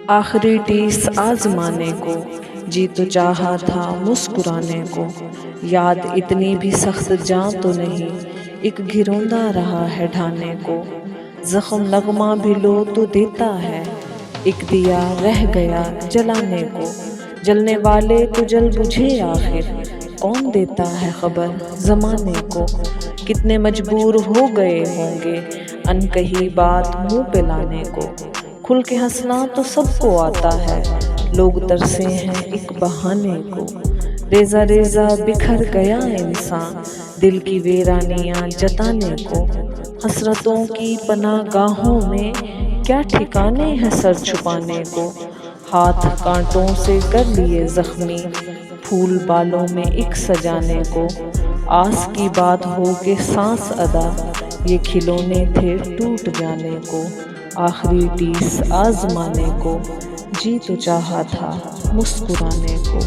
آخری ٹیس آزمانے کو، جی تو چاہا تھا مسکرانے کو، یاد اتنی بھی سخت جاں تو نہیں، ایک گھروندہ رہا ہے ڈھانے کو، زخم نغمہ بھی لو تو دیتا ہے، ایک دیا رہ گیا جلانے کو، جلنے والے تو جل بجھے آخر، کون دیتا ہے خبر زمانے کو، کتنے مجبور ہو گئے ہوں گے انکہی بات منہ پہ لانے کو، کھل کے ہنسنا تو سب کو آتا ہے، لوگ ترسے ہیں ایک بہانے کو، ریزہ ریزہ بکھر گیا انسان دل کی ویرانیاں جتانے کو، حسرتوں کی پناہ گاہوں میں کیا ٹھکانے ہیں سر چھپانے کو، ہاتھ کانٹوں سے کر لیے زخمی پھول بالوں میں ایک سجانے کو، آس کی بات ہو کے سانس ادا یہ کھلونے تھے ٹوٹ جانے کو، آخری ٹیس آزمانے کو، جی تو چاہا تھا مسکرانے کو۔